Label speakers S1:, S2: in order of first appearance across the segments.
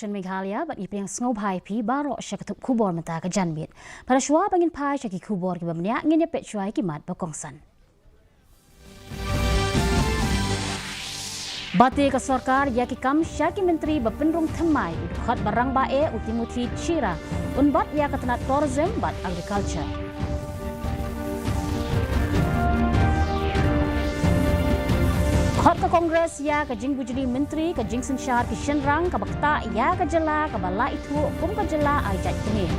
S1: Meghalaya bat ipeng sngobai pi baro syakatup kubor mata ke janbit. Pada syua bangin pai syaki kubor ki bamnya ngin ya pet syuai ki mat bakongsan. Bati ke sarkar ya ki kam syaki menteri bapendrung thamai udukhat barang bae utimuthi chira unbat ya katanat tourism bat agriculture. Khot ke Kongres ya ke jing bujuli menteri ke jing sensyar ki shenrang ke bakta ya ke jela ke bala itu kum ke jela ajat kini.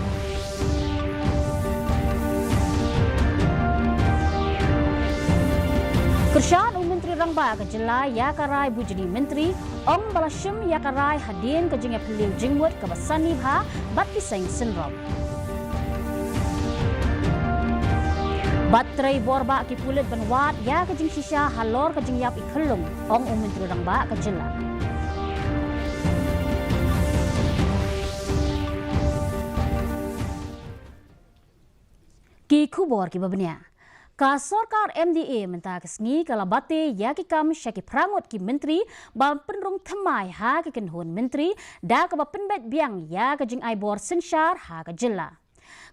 S1: Kershan menteri rangba ke jela ya ke rai bujuli menteri ong balashim ya ke rai hadin ke jing ya peliu jingwat ke basani bha bat kiseng sindrom. Batrai borba ki pulit benwat ya ke jing shisha halor ke jing yap ikhelung ong menteri rangba ke jela. Ki kubor ki babnya. Ka sarkar MDA menta kesngi kala bate ya ki kam syaki prangut ki menteri bam penrung thamai ha ki kenhun menteri da ka ba penbet biang ya ke jing aibor sensyar ha ke jela.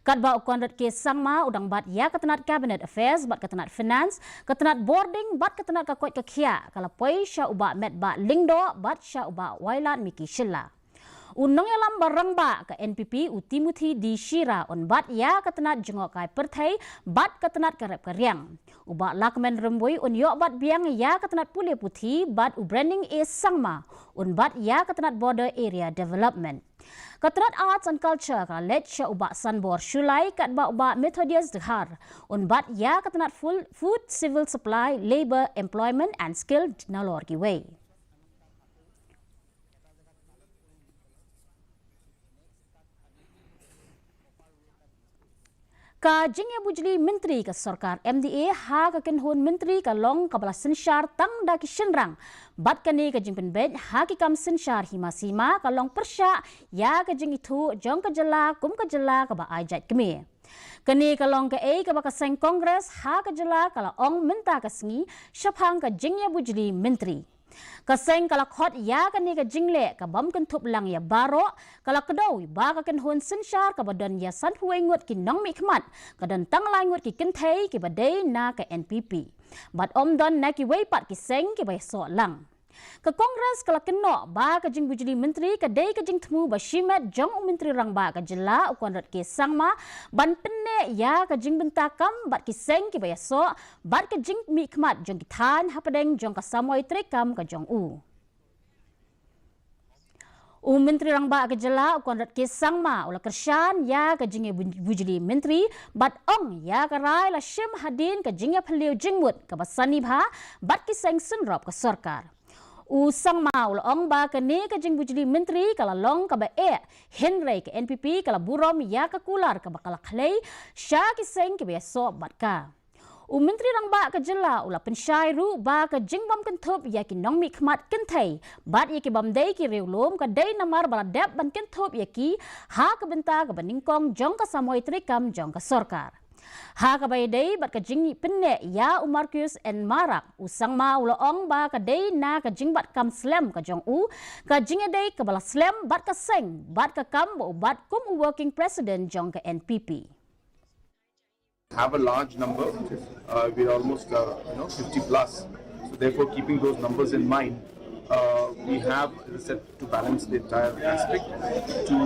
S1: Kadba ukondrat ke sangma udang bat ya ketenat cabinet affairs bat ketenat finance ketenat boarding bat ketenat kakot kekia kala poi sya uba met ba lingdo bat sya uba wailat miki shilla. Unong yalam barang ba ke NPP utimuthi di Shira on bat ya ketenat jengok kai perthai bat ketenat karep karyang. Uba lakmen rembui un yok bat biang ya ketenat pule puthi bat branding is sangma un bat ya ketenat border area development. Ketenat arts and culture ka let sya uba sanbor shulai kat ba uba Methodius Dehar un bat ya ketenat food civil supply labor employment and skill nalor ki way. Ka jingya bujli menteri ke sarkar MDA ha ka kenhun menteri ka long ka bala sensyar tang da ki shenrang bat kani ka jing penbet ha ki kam sensyar himasima ka long persya ya ka jing itu jong ka jela kum ka jela ka ba ajat kemi kani ka long ka ka ba ka seng kongres ha ka jela kala ong menta ka sengi syapang ka jingya bujli menteri. Kaseng kala khot ya kani ka jingle ka bam kentup lang ya baro kala kedau ba ka kenhun sensyar ka badan ya san huai ngut ki nong mi khmat ka dan tang lai ngut ki kenthei ki badai na ka NPP bat om don na ki wei pat ki seng ki bai so lang ka kongres kala kenno ba ka jing bujuli menteri ka dei ka jing thmu ba shimet jong menteri rang ba ka jela ukondrat ke sangma ban penne ya ka jing bentakam bat ki seng ki bai so bat ka jing mi khmat jong ki than hapadeng jong ka samoi trekam ka jong u menteri rangba ke jela ukondrat ke sangma ula kershan ya ke jinge bujuli menteri bat ong ya ke rai la shim hadin ke jinge phaliu jingmut ke basani bha bat ki seng sunrop ke sarkar sang mau ong ba ke ni ke jing bujuli menteri kala long ka ba Henry ke NPP kala burom ya ke kular ke bakala khlei sya ki seng ke beso bat ka menteri rang ba ke jela ula pensyai ru ba ke jing bam kentup ya ki nong mi khmat kenthai bat ya ki bam dei ki reulum ka dei namar bala dep ban kentup ya ki ha ke benta ke baningkong jong ka samoi trikam jong ka sarkar. Ha ka bay day bat ka jing penne ya Marcus and Marak usang ma ong ba ka day na ka jing bat kam slam ka jong ka jing day ka bala slam bat ka seng bat ka kam bat kum working president jong ka NPP.
S2: Have a large number, we're almost 50 plus, so therefore keeping those numbers in mind, we have set to balance the entire aspect to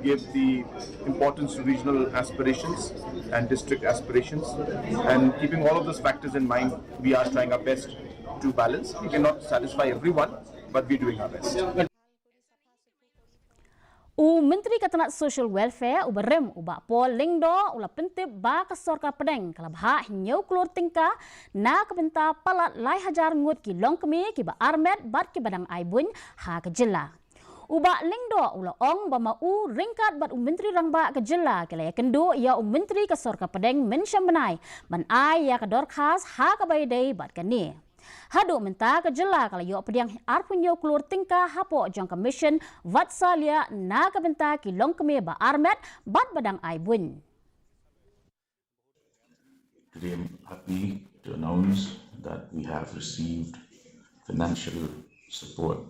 S2: give the importance to regional aspirations and district aspirations, and keeping all of those factors in mind, we are trying our best to balance. We cannot satisfy everyone, but we're doing our best.
S1: Menteri ketenat social welfare uberem uba pol lingdo ula pentip ba ka sarkar pedeng kala bha hinyau klur tingka na ka benta palat lai hajar ngut ki long kemi ki ba armet bat ki badang aibun ha ka jela uba lingdo ula ong ba ma ringkat bat menteri rangba ka jela kala ya kendo ya menteri ka sarkar pedeng mention benai ban ai ya ka dorkhas ha ka bai dei bat ka ni hadu menta ka jela kala yo pediang arpunyo klur tingka hapo jong commission vatsalia na ka benta ki long keme ba armet bat badang aibun.
S3: Today I'm happy to announce that we have received financial support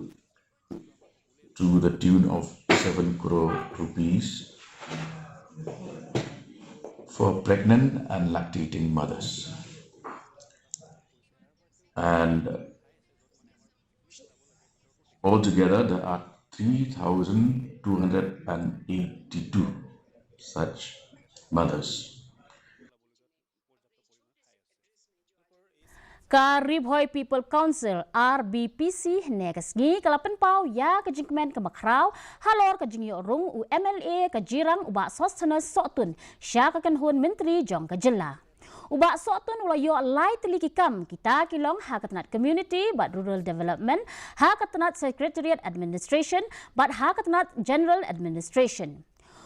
S3: to the tune of 7 crore rupees for pregnant and lactating mothers. And altogether, there are 3,282 such mothers.
S1: Ka Ribhoi People Council RBPC negasgi kalapan pau ya ka jingkmen ka makraw halor ka jingyo rung u MLA ka jirang uba sostenes sotun sya ka kanhun menteri jong ka jela. Uba sotun ulayo alai telikikam kita kilong hakatanat community but rural development, hakatanat secretariat administration but hakatanat general administration.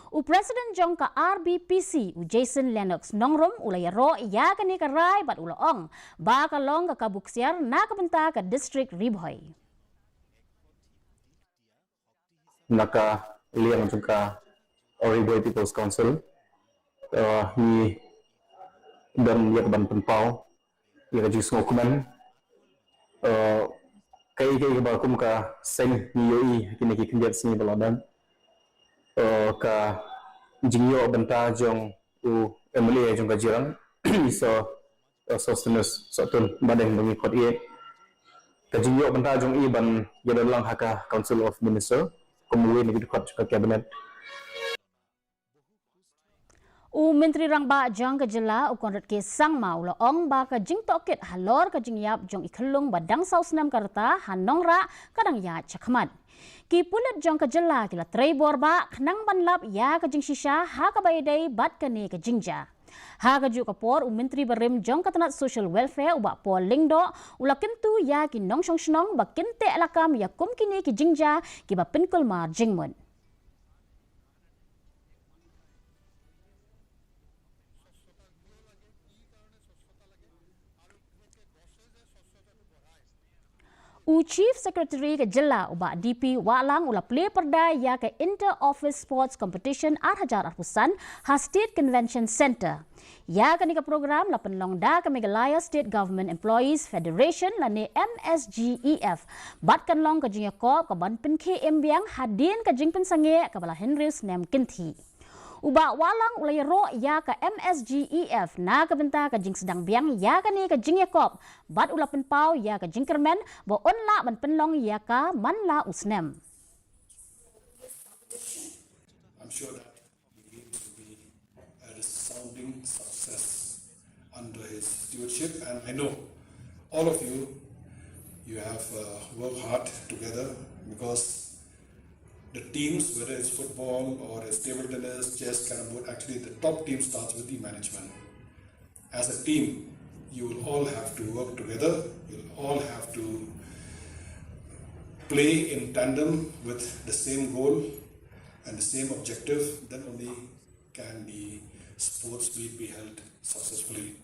S1: U President Jong ka RBPC u Jason Lennox nongrom ulaya ro ya ka ni ka rai bat ulaong ba ka long ka kabuksiar na ka benta ka district Ribhoi.
S4: Naka liang jungka Ribhoi People's Council ni dan ya ban penpau ya ka jisngo kuman kai ba kum ka seng ni yoi kini ki kinjat sini baladan ka jingyo benta jong u MLA jong ka jirang so sostenes sotun badeng bangi kot ie ka jingyo benta jong i ban yadalang haka Council of Minister kemudian negeri kot ka cabinet.
S1: U Menteri Rang Ba Jang ka jela u konrat ke sang mau laong ba ka jing tokit halor ka jing yap jong ikelung badang saus nam karta hanong ra kadang ya chakmat. Ki pulat jong ka jela kila treibor ba khnang banlap ya ka jing shisha ha ka baydai bat ka ne ka jingja. Ha ka ju ka por u Menteri Barim jong ka tanat social welfare u ba por lingdo ula kentu ya ki nong shong shnong ba kinte alakam ya kum kini ki jingja ki ba pinkul mar jingmun. U Chief Secretary ke jela uba DP Walang ula play perda ya ke Inter Office Sports Competition Arhajar Arpusan ha State Convention Center. Ya ke ni ke program la penlong da ke Meghalaya State Government Employees Federation la ni MSGEF. Bat kan long ke jing yakop ke ban pen KM biang hadin ke jing pen sange ke bala Henrys nem kinti. Uba walang ulay ro ya ka MSGEF na kabenta ka jing sedang biang ya ka ni ka jing yakop bat ula penpau ya ka jing kermen bo onla man penlong ya ka manla usnem.
S5: I'm sure that he will be a resounding success under his stewardship, and I know all of you have worked hard together because the teams, whether it's football or it's table tennis, chess, carom board, actually the top team starts with the management. As a team, you will all have to work together, you'll all have to play in tandem with the same goal and the same objective, then only can the sports meet be held successfully.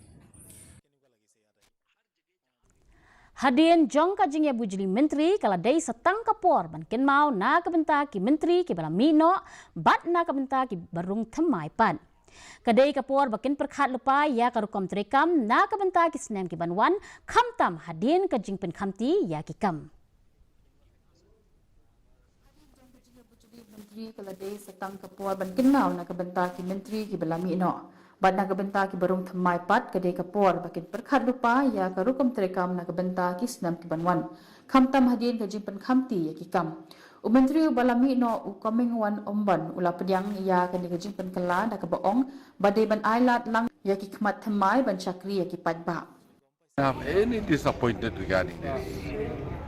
S1: Hadin jong ka jing ya bujili menteri kala dai setang kapor ban ken mau na kabenta ki menteri ki bala mino bat na kabenta ki barung thamai pan. Kadai kapor bakin perkhat lupa ya karukom trekam na kabenta ki snem ki banwan khamtam hadin ka jing pen khamti ya ki kam.
S6: Menteri kala dai setang kapor ban ken mau na kabenta ki menteri ki bala mino. Bat na kabenta ki barung thamai pat kadai kapor bakin perkhat lupa ya karukom trekam na kabenta ki snam ki banwan khamtam hadin ka jimpen khamti ya ki kam u menteri balami no u coming one omban ula pedyang ya kan ka jimpen kala na ka baong badai ban ailat lang ya ki khmat thamai ban chakri ya ki patba.
S7: I have any disappointed regarding this.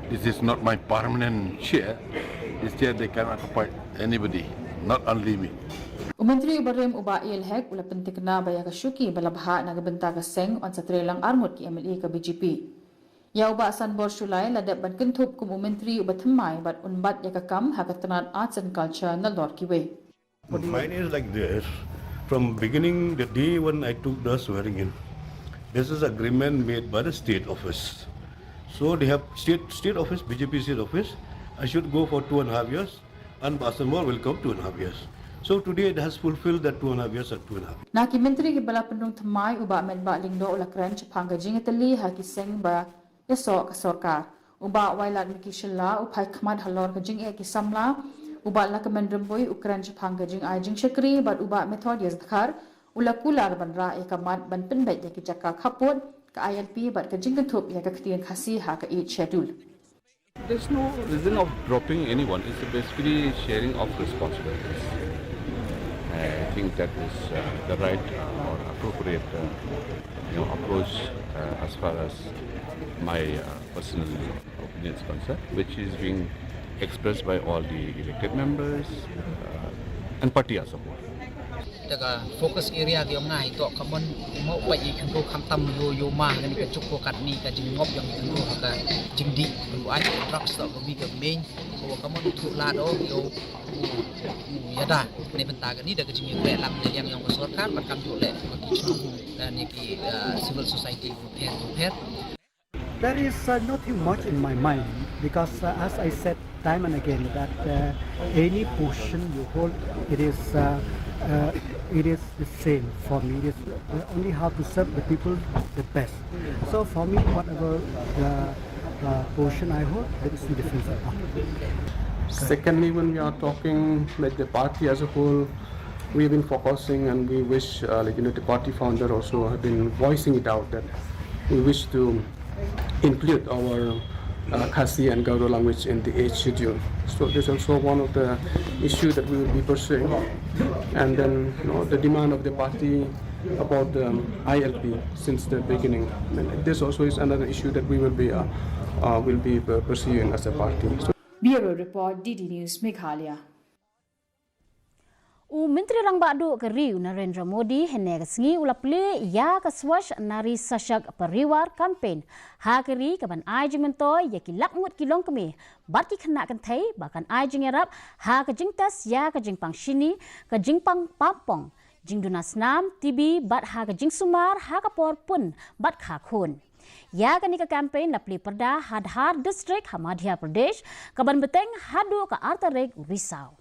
S7: This is not my permanent chair. This chair they cannot appoint anybody, not only me.
S6: Menteri Barim uba ilhek ula pentik na baya ka syuki balabha na gabenta ka seng on sa trelang armut ki MLA ka BGP. Ya uba san bor sulai ladap ban kentup kum menteri uba thamai bat unbat ya ka kam hakatanan arts and culture na lor ki we.
S8: Mine is like this. From beginning the day when I took the swearing in, this is agreement made by the state office. So they have state office, BJP state office. I should go for 2.5 years and Basanbor will come 2.5 years. So today it has fulfilled that 2.5 years and 2.5.
S6: Na ki menteri ki bala pendung thamai uba men ba lingdo ula kran chapang ka jingatali ha ki seng ba yaso ka sorkar. Uba wailat miki shilla upai khmat halor ka jing e ki samla uba la ka mandramboi ukran chphang ka jing ai jing shakri bat uba Methodius dhar ulakular banra e ka mat ban pinbet ya ki jakka khapot ka ILP bat ka jing ka thup ya ka khtian khasi ha ka each schedule.
S9: There's no reason of dropping anyone. It's basically sharing of responsibilities. I think that is the right or appropriate approach as far as my personal opinion is concerned, which is being expressed by all the elected members and party as a whole.
S10: Daga focus area di ngai to kamon mau pai kan ko kham tam yo ma kan ka chuk ko kat ni ka jing ngop yang kan ko ka jing di lu ai drugs to ko bi ka main ko kamon thu la do yo ya da ne benta ka ni daga jing le lam ne yang ko sarkar bat kam ju le ki chu dan ni ki civil society repair.
S11: There is nothing much in my mind because as I said time and again that any position you hold it is the same for me. It is only how to serve the people the best. So for me, whatever the position I hold, there is no difference at all.
S12: Secondly, when we are talking like the party as a whole, we have been focusing and we wish the party founder also have been voicing it out that we wish to include our Khasi and Garo language in the 8th schedule. So this is also one of the issues that we will be pursuing. And then the demand of the party about the ILP since the beginning. And this also is another issue that we will be pursuing as a party. So,
S6: Bureau Report, DD News, Meghalaya.
S1: Menteri Rang Badu ke Riu Narendra Modi hene kesengi ulaple ya ke swash nari sasak periwar campaign hakeri ke ban ai mentoy ya ki lakmut kilong kemi bat ki kena kan thai bahkan ai jing arab ha ke jing tas ya ke jing pang shini ke jing pang pampong jing dunas nam tibi bat ha ke jing sumar ha ke por pun bat kha khun. Ya ke ni ke campaign lapli perda Hadhar district Madhya Pradesh ke ban beteng hadu ke Artarek Risau.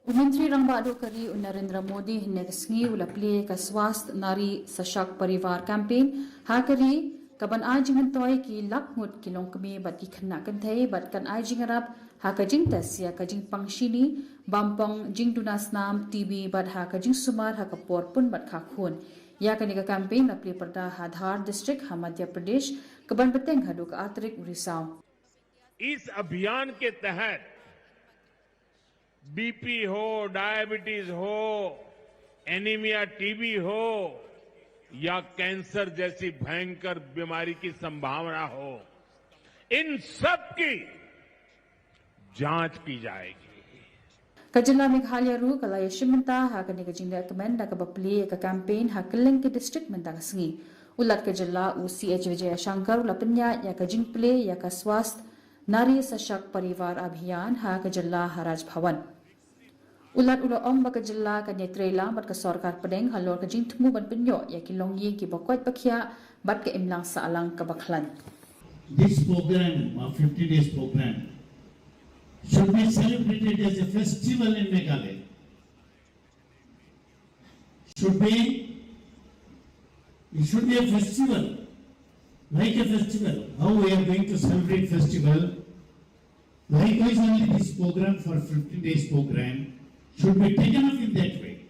S6: Menteri Rang Badu Kari Narendra Modi hene kesengi ulaple ka swast nari sasak parivar campaign hakari kaban ai jing toy ki lakmut kilong kemi bat ki khna kan thai bat kan ai jing arab ha ka jing tas ya ka jing pangshini bampong jing dunas nam tb bat ha ka jing sumar ha ka por pun bat kha khun ya ka ni ka campaign lapli parda Hadhar district Madhya Pradesh kaban beteng hadu ka Artarik Risau.
S13: इस अभियान के तहत बीपी हो, डायबिटीज हो, anaemia, TB हो या कैंसर जैसी भयंकर बीमारी की संभावना हो, इन सब की जांच की जाएगी.
S6: Kajila Meghalaya ru kalaya shimenta ha kani kajing recommend ka bapli ka campaign ha keling ke district menta kasengi ulat kajila UCH Vijaya Shankar ulapnya ya kajing play ya ka swast nari sasak parivar abhiyan ha kajila Haraj Bhawan. Ulat ula ong baka jilla ka netrela bat ka sarkar pedeng halor ka jing tmu ban penyo ya ki longyi ki bakwat bakhya bat ka imlang sa alang ka bakhlan.
S14: This program, 50 days program, should be celebrated as a festival in Meghalaya. It should be a festival, like a festival. How we are going to celebrate festival? Likewise, only this program for 15 days program should be taken up in that way.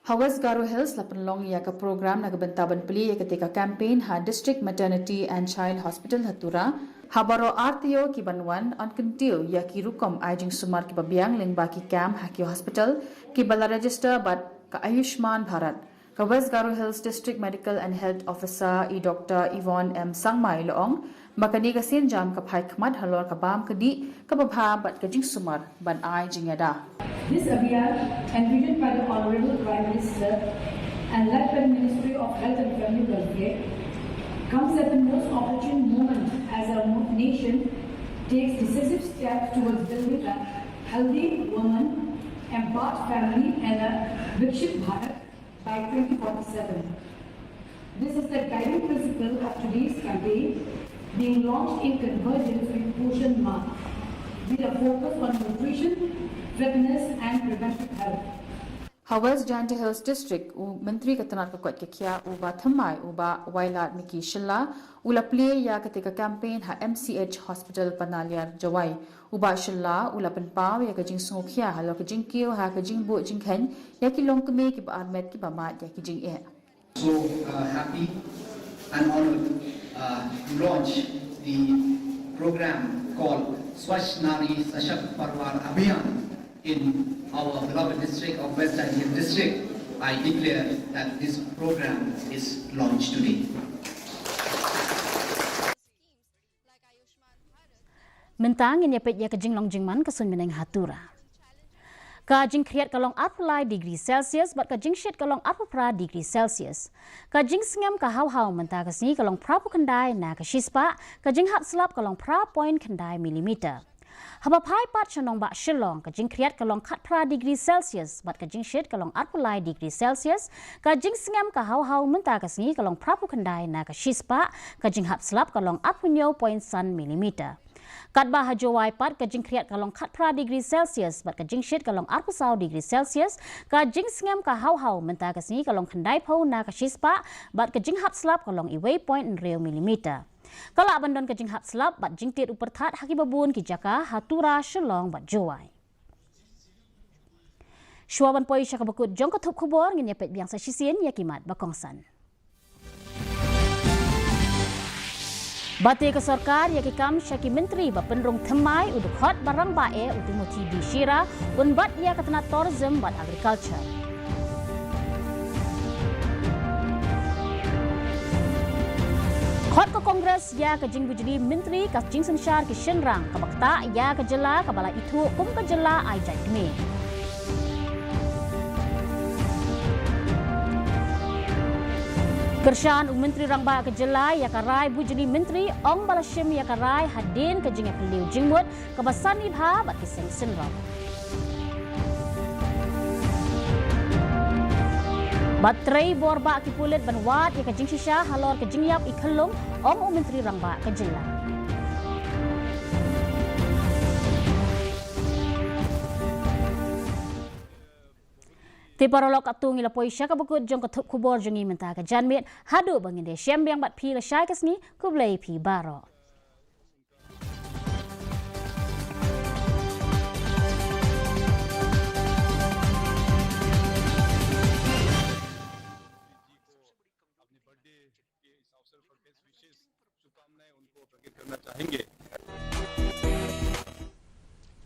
S6: Hawas Garo Hills lapan long ya ka program nagabentaban pili ya ketika campaign ha District Maternity and Child Hospital Hatura habaro RTO ki banwan on kentil ya ki rukom ajing sumar ki babiang ling baki cam ha ki hospital ki bala register bat ka Ayushman Bharat ka West Garo Hills District Medical and Health Officer Dr. Yvonne M. Sangmai Loong makani ka sinjam ka phai khmat halor ka bam kadi ka babha bat ka jing sumar ban ai jingada.
S15: This Abhiyan, envisioned by the Honorable Prime Minister and led by the Ministry of Health and Family Welfare, comes at the most opportune moment as our nation takes decisive steps towards building a healthy woman, empowered family and a Vikshit Bharat by 2047. This is the guiding principle of today's campaign being launched in convergence with Poshan Month, with a focus on nutrition, fitness and preventive health.
S6: Hawaz Jante Hills District u Menteri Ketenaga Kuat Kekia uba thamai uba Wailat Miki Shilla ula play ya ketika campaign ha MCH Hospital Panaliar Jawai uba Shilla ula penpau ya kajing sungukia halo kajing kio ha kajing bu jing khen ya ki long keme ki ba armet ki ba mat ya ki jing e.
S10: So happy and honored to launch the program called Swachh Nari Sashakt Parvar Abhiyan in our beloved district of West Indian District. I declare that this program is launched today.
S1: Mentang ini pet ya kajing long jingman kesun meneng hatura. Kajing kriat kalong 40 degree Celsius bat kajing shit kalong 40 degree Celsius. Kajing sengam ka hau-hau mentah kesni kalong prapu kendai na ka shispa kajing hap selap kalong pra point kendai milimeter. Habapai pat chanong bak shilong kajing kriat kalong 40 degree Celsius bat kajing shit kalong 40 degree Celsius kajing sengam ka hau-hau mentah kesni kalong prapu kendai na ka shispa kajing hap selap kalong 40.1 milimeter. Katbah hajawai pat kajing kriat kalong 40 degree Celsius bat kajing shit kalong 40 degree Celsius kajing sengam ka hau-hau mentah kesni kalong kendai pau na ka shispa bat kajing hap selap kalong iway point real milimeter. Kalau abandon kajing hap selap bat jingtit upertat haki babun ki jaka hatura shalong bat jawai. Shuaban poi syakabakut jong ketup kubor ngin yapet biang sasisien yakimat bakongsan. Bate ke sarkar yakikam syaki menteri bapenrung themai uduk hot barang bae uduk muti di Shira un bat ya katana tourism bat agriculture. Hot ke Kongres ya kajing bujudi menteri kajing sensyar ki shenrang kabakta ya kejela kabala itu kum kejela ai jai demi. Kershan Menteri Rangba Kejela ya karai bujuni Menteri Ong Balashim ya karai hadin kajing ya keliu jingmut kebasan ibha bat kiseng senram. Batrai borba kipulit banwat ya kajing shisha halor kajing yap ikalung Ong Menteri Rangba Kejela. Tiparolok atung ila poi syaka bakut jong ketup kubor jongi mentah ka janmit hadu bangin de syam biang bat pi la syai kasni kublai pi baro.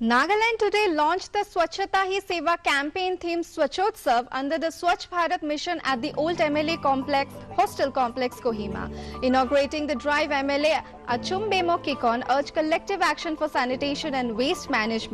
S16: Nagaland today launched the Swachhata Hi Seva campaign themed Swachhotsav under the Swachh Bharat mission at the old MLA complex, hostel complex Kohima. Inaugurating the drive, MLA Achum Bemo Kikon urged collective action for sanitation and waste management.